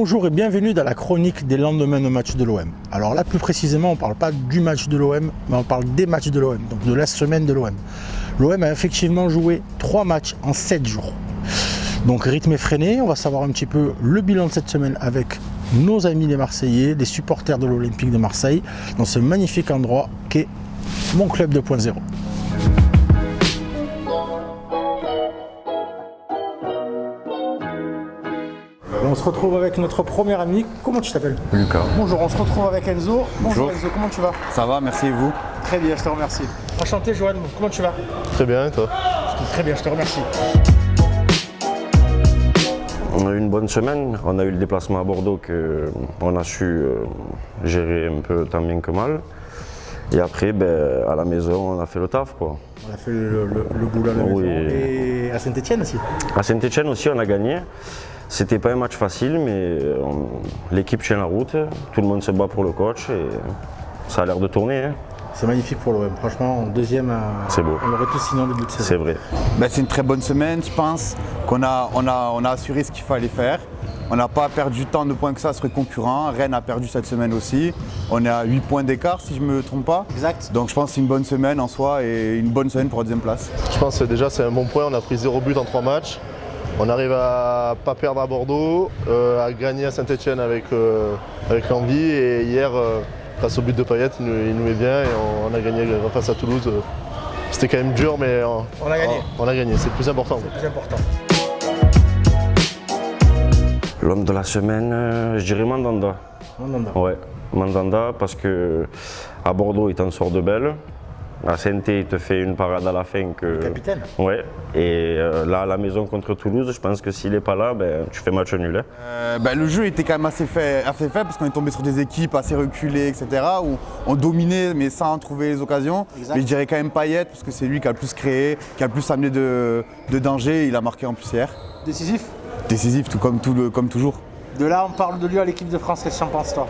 Bonjour et bienvenue dans la chronique des lendemains de match de l'OM. Alors là, plus précisément, on ne parle pas du match de l'OM, mais on parle des matchs de l'OM, donc de la semaine de l'OM. L'OM a effectivement joué 3 matchs en 7 jours. Donc rythme effréné, on va savoir un petit peu le bilan de cette semaine avec nos amis les Marseillais, les supporters de l'Olympique de Marseille, dans ce magnifique endroit qu'est mon club 2.0. On se retrouve avec notre premier ami. Comment tu t'appelles? Lucas. Bonjour, on se retrouve avec Enzo. Bonjour Enzo, comment tu vas? Ça va, merci et vous? Très bien, je te remercie. Enchanté Johan, comment tu vas? Très bien, et toi? Très bien, je te remercie. On a eu une bonne semaine, on a eu le déplacement à Bordeaux qu'on a su gérer un peu tant bien que mal. Et après, à la maison, on a fait le taf, quoi. On a fait le boulot à la maison. Et à Saint-Etienne aussi? À Saint-Etienne aussi, on a gagné. C'était pas un match facile, mais l'équipe tient la route, tout le monde se bat pour le coach et ça a l'air de tourner. Hein. C'est magnifique pour l'OM, franchement, en deuxième, c'est beau. On l'aurait tous signé en début de saison. C'est vrai. C'est une très bonne semaine, je pense qu'on a assuré ce qu'il fallait faire. On n'a pas perdu tant de points que ça sur les concurrents. Rennes a perdu cette semaine aussi. On est à 8 points d'écart si je ne me trompe pas. Exact. Donc je pense que c'est une bonne semaine en soi et une bonne semaine pour la deuxième place. Je pense que déjà c'est un bon point, on a pris 0 but en 3 matchs. On arrive à pas perdre à Bordeaux, à gagner à Saint-Etienne avec l'envie et hier, grâce au but de Payet, il nous met bien et on a gagné face à Toulouse. C'était quand même dur mais on a gagné. On a gagné, c'est le plus important. C'est le plus important. L'homme de la semaine, je dirais Mandanda. Mandanda. Ouais, Mandanda parce que à Bordeaux il t'en sort de belles. À Saint-Etienne, il te fait une parade à la fin que. Le capitaine. Ouais. Et là, à la maison contre Toulouse, je pense que s'il n'est pas là, tu fais match nul. Hein. Le jeu était quand même assez faible parce qu'on est tombé sur des équipes assez reculées, etc. Où on dominait mais sans trouver les occasions. Exact. Mais je dirais quand même Payet parce que c'est lui qui a le plus créé, qui a le plus amené de danger. Il a marqué en plus hier. Décisif. Décisif, comme toujours. De là, on parle de lui à l'équipe de France. Qu'est-ce que tu en penses, toi?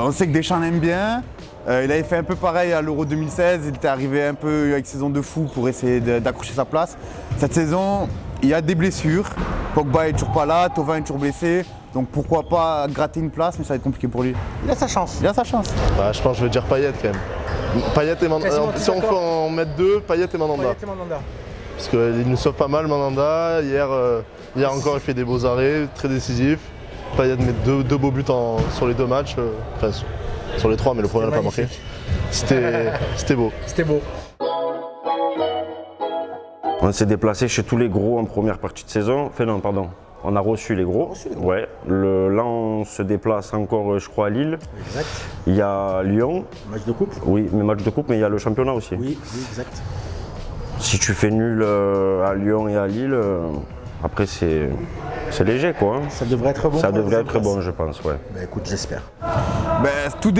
On sait que Deschamps l'aime bien. Il avait fait un peu pareil à l'Euro 2016, il était arrivé un peu avec saison de fou pour essayer d'accrocher sa place. Cette saison, il y a des blessures. Pogba est toujours pas là, Thauvin est toujours blessé. Donc pourquoi pas gratter une place, mais ça va être compliqué pour lui. Il a sa chance. Il a sa chance. Je pense que je vais dire Payet quand même. Payet et Mandanda. Si on peut en mettre 2, Payet et Mandanda. Payet et Mandanda. Parce qu'il nous sauve pas mal Mandanda. Hier encore il fait des beaux arrêts, très décisifs. Payet met 2 beaux buts sur les 2 matchs. Sur les 3, mais le premier n'a pas marqué. C'était beau. C'était beau. On s'est déplacé chez tous les gros en première partie de saison. Enfin non, pardon. On a reçu les gros. Ouais. Là, on se déplace encore, je crois, à Lille. Exact. Il y a Lyon. Match de coupe. Oui, mais match de coupe, mais il y a le championnat aussi. Oui, exact. Si tu fais nul à Lyon et à Lille, après c'est léger, quoi. Hein. Ça devrait être bon. Ça devrait être bon, je pense, ouais. Écoute, j'espère. Tout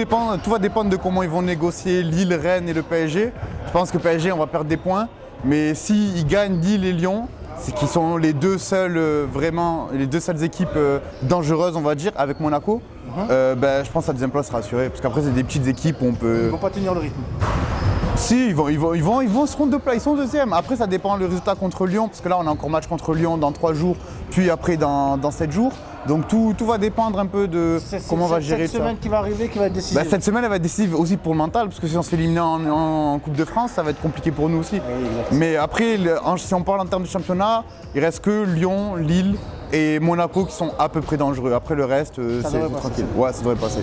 va dépendre de comment ils vont négocier Lille, Rennes et le PSG. Je pense que PSG, on va perdre des points. Mais s'ils gagnent Lille et Lyon, c'est qu'ils sont les deux seules équipes dangereuses, on va dire, avec Monaco. Je pense que la deuxième place sera assurée. Parce qu'après, c'est des petites équipes où on peut. Ils ne vont pas tenir le rythme. Si, ils vont se rendre de place, ils sont deuxième. Après, ça dépend du résultat contre Lyon, parce que là, on a encore match contre Lyon dans 3 jours, puis après dans 7 jours. Donc tout va dépendre un peu de comment on va gérer ça. Cette semaine qui va arriver, qui va être décisive. Cette semaine, elle va être décisive aussi pour le mental, parce que si on se fait éliminer en Coupe de France, ça va être compliqué pour nous aussi. Oui, mais après, si on parle en termes de championnat, il reste que Lyon, Lille et Monaco qui sont à peu près dangereux. Après, le reste, c'est tranquille. Ouais, ça devrait passer.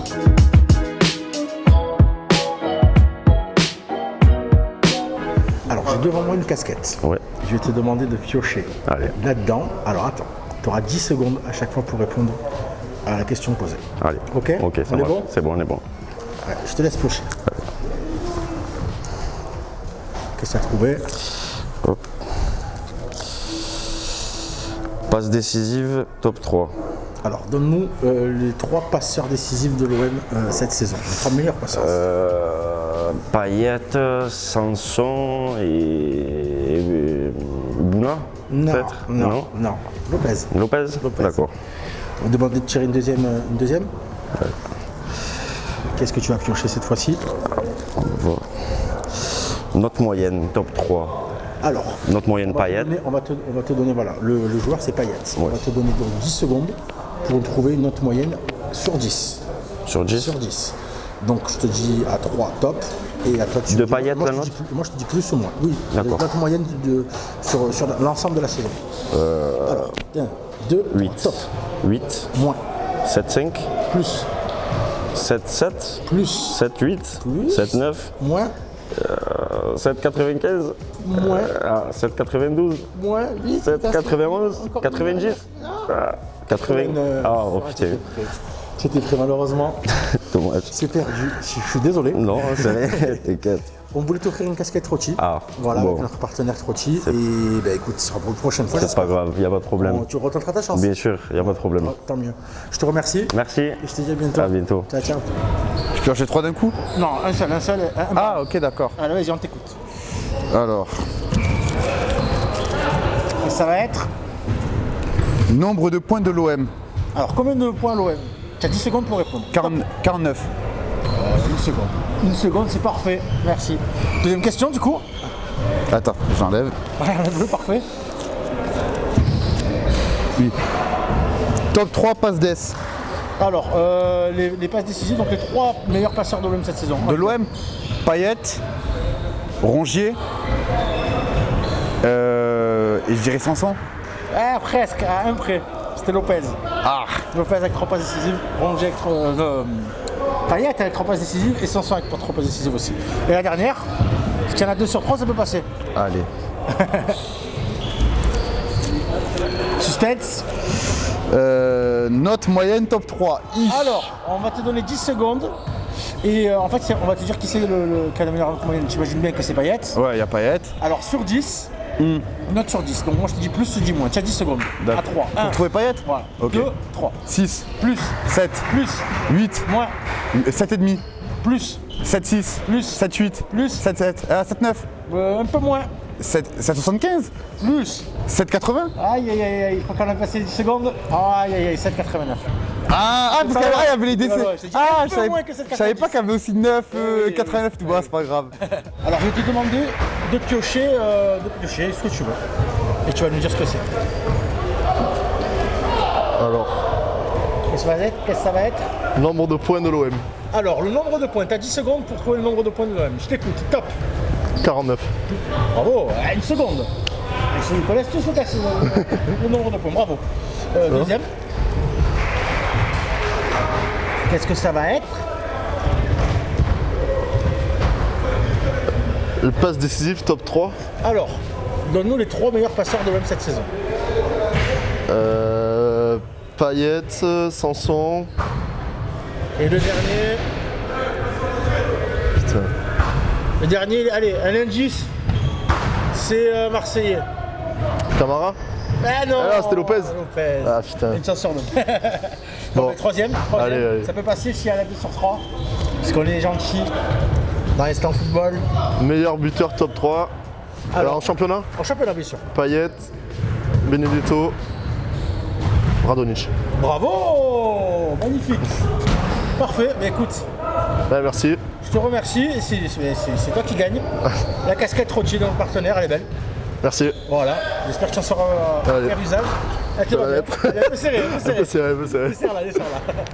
Alors, j'ai devant moi une casquette. Ouais. Je vais te demander de piocher là-dedans. Alors, attends, tu auras 10 secondes à chaque fois pour répondre à la question posée. Allez. Ok, ça marche. bon, c'est bon, on est bon. Ouais, je te laisse piocher. Qu'est-ce que tu as trouvé? Hop. Passe décisive, top 3. Alors, donne-nous les 3 passeurs décisifs de l'OM cette saison. Les 3 meilleurs passeurs. Payet, Sanson et Bouna, peut-être? Non. Lopez. D'accord. On va demander de tirer une deuxième. Ouais. Qu'est-ce que tu vas piocher cette fois-ci? Note moyenne, top 3. Alors, notre moyenne Payet. On va te donner, voilà, le joueur c'est Payet. On va te donner donc 10 secondes pour trouver une note moyenne sur 10. Sur 10. Sur 10. Donc je te dis à 3 top et à toi tu De dis- Payet, moi, la je te note dis moi je te dis plus ou moins. Oui, la D'accord. note moyenne sur l'ensemble de la saison. Alors, 1, 2, 8. top. 8. Moins. 7-5. Plus. 7-7. Plus. 7-8. Plus. 7-9. Moins. 7,95. Moins. 7,92. Moins. 8. 7,91. 90. 80. Ah, oh putain. C'était prêt malheureusement. Dommage. C'est perdu. Je suis désolé. Non, c'est rien, t'inquiète. On voulait t'offrir une casquette Trotty. Ah, Voilà, bon. avec notre partenaire Trotty. Et bah, écoute, ce sera pour la prochaine fois. C'est pas grave, il n'y a pas de problème. Bon, tu retenteras ta chance. Bien sûr, il n'y a pas de problème. Oh, tant mieux. Je te remercie. Merci. Et je te dis à bientôt. À bientôt. Ciao, ciao. Je peux acheter 3 d'un coup? Non, un seul. Ah, ok, d'accord. Allez, vas-y, on t'écoute. Alors, Et ça va être. nombre de points de l'OM. Alors, combien de points l'OM? Tu as 10 secondes pour répondre. 49. Une seconde. Une seconde, c'est parfait. Merci. Deuxième question, du coup. Attends, j'enlève. Ouais, on a le parfait. Oui. Top 3 passes d'ess. Alors, les passes décisives, donc les 3 meilleurs passeurs de l'OM cette saison. De l'OM, Payet, Rongier, et je dirais Sanson. Ah, presque, à un près. C'était Lopez. Ah, Lopez avec 3 passes décisives, Rongier avec Payet avec 3 passes décisives et Sanson avec 3 passes décisives aussi. Et la dernière, si il y en a 2 sur 3, ça peut passer. allez. Suspense. Note moyenne top 3. Alors, on va te donner 10 secondes. Et en fait, on va te dire qui c'est qui a la meilleure note moyenne. J'imagine bien que c'est Payet. Ouais, il y a Payet. Alors, sur 10, note sur 10. Donc, moi, je te dis plus, je te dis moins. Tu as 10 secondes. À 3. 1, Pour trouver Payet. voilà. Ok. 2, 3. 6, Plus, 7, plus, 8, moins, 7,5, plus, 7,6, Plus. 7,8, Plus. 7,7, 7,9, un peu moins, 7,75, plus. 7,80. Aïe, aïe, aïe, aïe. Je crois qu'on a passé 10 secondes. Aïe, aïe, aïe, 7,89. Ah, parce pas qu'il loin. y avait les décès. Ouais, ouais, je t'ai dit Ah, un peu moins que 7,90. je savais pas qu'il y avait aussi 9, oui, 89, tout bas, c'est pas grave. Alors, je vais te demander de piocher ce que tu veux. Et tu vas nous dire ce que c'est. Alors, Qu'est-ce que ça va être? nombre de points de l'OM. Alors, le nombre de points. Tu as 10 secondes pour trouver le nombre de points de l'OM. Je t'écoute. Top. 49. Bravo. Une seconde. Ils connaissent tous le nombre de points. Bravo. Deuxième. Qu'est-ce que ça va être? Le passe décisif top 3. Alors, donne-nous les 3 meilleurs passeurs de l'OM cette saison. Payet, Sanson. Et le dernier. Putain. Le dernier, allez, un indice. C'est Marseillais. Camara. Ah non, Ah non, c'était Lopez. Lopez. Ah putain. Une chance sur deux. Bon. Bon, troisième. Allez, allez. Ça peut passer s'il y a la 2 sur 3. Parce qu'on est gentil. Dans l'instant football. Meilleur buteur top 3. Alors en championnat, En championnat, bien sûr. Payet, Benedetto, Radonjic. Bravo. Magnifique. Parfait. Mais écoute, Ouais, merci. je te remercie. Et c'est toi qui gagne. La casquette Trotty de notre partenaire, elle est belle. Merci. Voilà. J'espère que tu en sauras Allez. faire usage. Elle te va bien. va l'être. Elle est un peu serrée. Un peu serré, un peu serré. Desserre-la, desserre-la.